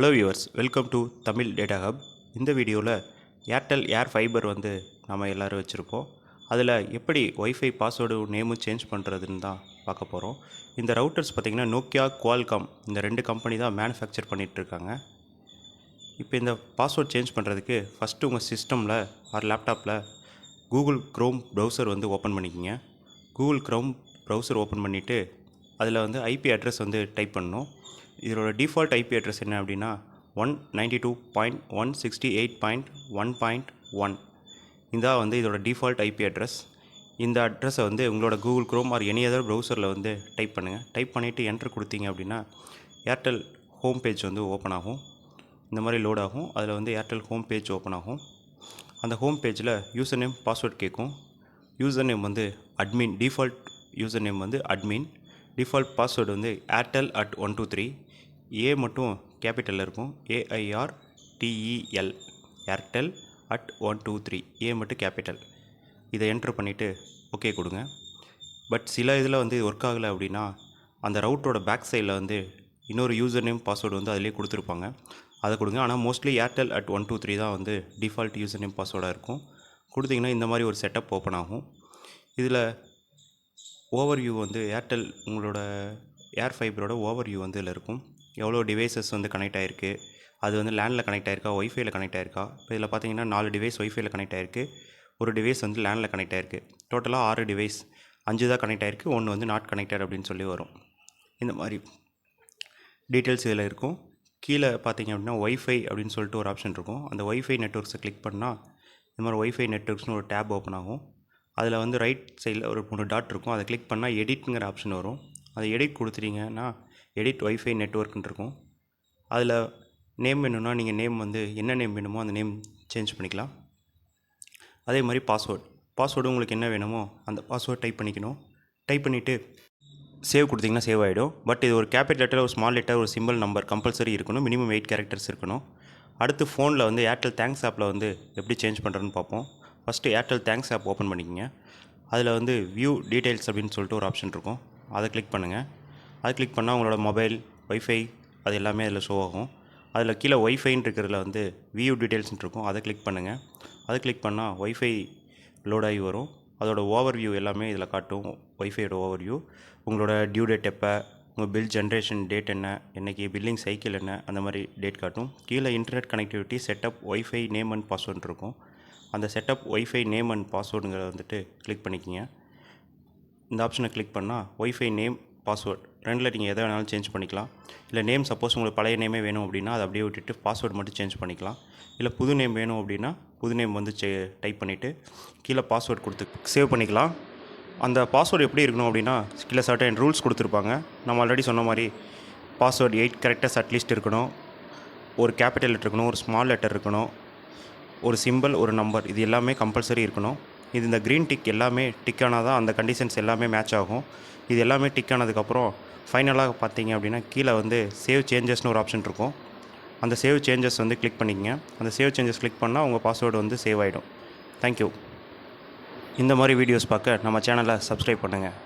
Hello viewers, welcome to Tamil data hub. இந்த வீடியோவில் Airtel ஏர் fibre வந்து நம்ம எல்லோரும் வச்சுருப்போம். அதில் எப்படி ஒய்ஃபை பாஸ்வேர்டு நேமும் சேஞ்ச் பண்ணுறதுன்னு தான் பார்க்க போகிறோம். இந்த ரவுட்டர்ஸ் பார்த்திங்கன்னா நோக்கியா, குவால்காம் இந்த 2 கம்பெனி தான் மேனுஃபேக்சர் பண்ணிகிட்ருக்காங்க. இப்போ இந்த பாஸ்வேர்ட் சேஞ்ச் பண்ணுறதுக்கு ஃபஸ்ட்டு உங்கள் சிஸ்டமில் ஆர் லேப்டாப்பில் கூகுள் க்ரோம் ப்ரௌசர் வந்து ஓப்பன் பண்ணிக்கோங்க. கூகுள் க்ரோம் ப்ரௌசர் ஓப்பன் பண்ணிவிட்டு அதில் வந்து ஐபி அட்ரஸ் வந்து டைப் பண்ணணும். இதோட டிஃபால்ட் ஐபி அட்ரஸ் என்ன அப்படின்னா 192.168.1.1 இதான் வந்து இதோட டிஃபால்ட் ஐபி அட்ரஸ். இந்த அட்ரஸை வந்து உங்களோட Google Chrome or any other ப்ரௌசரில் வந்து டைப் பண்ணுங்கள். டைப் பண்ணிவிட்டு என்ட்ரு கொடுத்தீங்க அப்படின்னா ஏர்டெல் ஹோம் பேஜ் வந்து ஓப்பன் ஆகும். இந்த மாதிரி லோட் ஆகும். அதில் வந்து ஏர்டெல் ஹோம் பேஜ் ஓப்பன் ஆகும். அந்த ஹோம் பேஜில் யூசர் நேம் பாஸ்வேர்ட் கேட்கும். யூசர் நேம் வந்து அட்மின், டிஃபால்ட் யூசர் நேம் வந்து அட்மின். டிஃபால்ட் பாஸ்வேர்டு வந்து airtel@123. ஏ மட்டும் கேபிட்டலில் இருக்கும், AIRTEL, airtel@123, ஏ மட்டும் கேபிட்டல். இதை என்ட்ரு பண்ணிவிட்டு ஓகே கொடுங்க. பட் சில இதில் வந்து ஒர்க் ஆகலை அப்படின்னா அந்த ரவுட்டரோட பேக் சைடில் வந்து இன்னொரு யூசர் நேம் பாஸ்வேர்டு வந்து அதிலே கொடுத்துருப்பாங்க, அதை கொடுங்க. ஆனால் மோஸ்ட்லி airtel@123 தான் வந்து டிஃபால்ட் யூசர் நேம் பாஸ்வேர்டாக இருக்கும். கொடுத்தீங்கன்னா இந்த மாதிரி ஒரு செட்டப் ஓப்பன் ஆகும். இதில் ஓவர்வியூ வந்து ஏர்டெல் உங்களோட ஏர் ஃபைபரோட ஓவர்வியூ வந்து இதில் இருக்கும். எவ்வளோ டிவைசஸ் வந்து கனெக்ட் ஆகிருக்கு, அது வந்து லேண்டில் கனெக்ட் ஆகிருக்கா, ஒய்ஃபைல கனெக்ட் ஆகிருக்கா. இப்போ இதில் பார்த்தீங்கன்னா 4 டிவைஸ் ஒய்ஃபைல கனெக்ட் ஆகிருக்கு, ஒரு டிவைஸ் வந்து லேண்டில் கனெக்ட் ஆகிருக்கு. டோட்டலாக 6 டிவைஸ், 5 தான் கனெக்ட் ஆகிருக்கு, 1 வந்து நாட் கனெக்டட் அப்படின்னு சொல்லி வரும். இந்த மாதிரி டீட்டெயில்ஸ் இதில் இருக்கும். கீழே பார்த்தீங்க அப்படின்னா ஒய்ஃபை அப்படின்னு சொல்லிட்டு ஒரு ஆப்ஷன் இருக்கும். அந்த ஒய்ஃபை நெட்ஒர்க்ஸை கிளிக் பண்ணால் இந்த மாதிரி ஒய்ஃபை நெட்ஒர்க்ஸ்னு ஒரு டேப் ஓப்பன் ஆகும். அதில் வந்து ரைட் சைடில் ஒரு 3 டாட் இருக்கும். அதை கிளிக் பண்ணால் எடிட்டுங்கிற ஆப்ஷன் வரும். அதை எடிட் கொடுத்துட்டீங்கன்னா எடிட் ஒய்ஃபை நெட்ஒர்க்னு இருக்கும். அதில் நேம் வேணும்னா நீங்கள் நேம் வந்து என்ன நேம் வேணுமோ அந்த நேம் சேஞ்ச் பண்ணிக்கலாம். அதே மாதிரி பாஸ்வேர்டு உங்களுக்கு என்ன வேணுமோ அந்த பாஸ்வேர்ட் டைப் பண்ணிக்கணும். டைப் பண்ணிவிட்டு சேவ் கொடுத்தீங்கன்னா சேவ் ஆகிடும். பட் இது ஒரு கேபிட்டல் லெட்டர், ஒரு ஸ்மால் லெட்டர், ஒரு சிம்பிள், நம்பர் கம்பல்சரி இருக்கணும். மினிமம் 8 கேரக்டர்ஸ் இருக்கணும். அடுத்து ஃபோனில் வந்து ஏர்டெல் தேங்க்ஸ் ஆப்பில் வந்து எப்படி சேஞ்ச் பண்ணுறதுன்னு பார்ப்போம். First Airtel thanks app open பண்ணிக்கோங்க. அதில் வந்து வியூ டீட்டெயில்ஸ் அப்படின்னு சொல்லிட்டு ஒரு ஆப்ஷன் இருக்கும், அதை கிளிக் பண்ணுங்கள். அதை கிளிக் பண்ணால் உங்களோட மொபைல், ஒய்ஃபை அது எல்லாமே அதில் ஷோ ஆகும். அதில் கீழே ஒய்ஃபைன்னு இருக்கிறதுல வந்து வியூ டீட்டெயில்ஸ்னு இருக்கும், அதை கிளிக் பண்ணுங்கள். அதை கிளிக் பண்ணால் ஒய்ஃபை லோடாகி வரும். அதோட ஓவர்வியூ எல்லாமே இதில் காட்டும். ஒய்ஃபையோட ஓவர்வியூ, உங்களோட டியூ டேட் எப்போ, உங்கள் பில் ஜென்ரேஷன் டேட் என்ன, என்றைக்கு பில்லிங் சைக்கிள் என்ன, அந்த மாதிரி டேட் காட்டும். கீழே internet connectivity, setup wifi name and password இருக்கும். அந்த செட்டப் ஒய்ஃபை நேம் அண்ட் பாஸ்வேர்டுங்கிறத வந்துட்டு கிளிக் பண்ணிக்கிங்க. இந்த ஆப்ஷனை கிளிக் பண்ணால் ஒய்ஃபை நேம், பாஸ்வேர்டு ரெண்டில் நீங்கள் எதை வேணாலும் சேஞ்ச் பண்ணிக்கலாம். இல்லை நேம் சப்போஸ் உங்களுக்கு பழைய நேமே வேணும் அப்படின்னா அதை அப்படியே விட்டுட்டு பாஸ்வேர்டு மட்டும் சேஞ்ச் பண்ணிக்கலாம். இல்லை புது நேம் வேணும் அப்படின்னா புது நேம் வந்து டைப் பண்ணிவிட்டு கீழே பாஸ்வேர்டு கொடுத்து சேவ் பண்ணிக்கலாம். அந்த பாஸ்வேர்டு எப்படி இருக்கணும் அப்படின்னா கீழே சர்டன் ரூல்ஸ் கொடுத்துருப்பாங்க. நம்ம ஆல்ரெடி சொன்ன மாதிரி பாஸ்வேர்டு 8 கேரக்டர்ஸ் அட்லீஸ்ட் இருக்கணும், ஒரு கேபிட்டல் லெட்டர் இருக்கணும், ஒரு ஸ்மால் லெட்டர் இருக்கணும், ஒரு சிம்பிள், ஒரு நம்பர், இது எல்லாமே கம்பல்சரி இருக்கணும். இது இந்த க்ரீன் டிக் எல்லாமே டிக் ஆனால் தான் அந்த கண்டிஷன்ஸ் எல்லாமே மேட்ச் ஆகும். இது எல்லாமே டிக் ஆனதுக்கப்புறம் ஃபைனலாக பார்த்தீங்க அப்படின்னா கீழே வந்து சேவ் சேஞ்சஸ்னு ஒரு ஆப்ஷன் இருக்கும். அந்த சேவ் சேஞ்சஸ் வந்து கிளிக் பண்ணிக்கங்க. அந்த சேவ் சேஞ்சஸ் கிளிக் பண்ணால் உங்கள் பாஸ்வேர்டு வந்து சேவ் ஆகிடும். தேங்க்யூ. இந்த மாதிரி வீடியோஸ் பார்க்க நம்ம சேனலை சப்ஸ்கிரைப் பண்ணுங்கள்.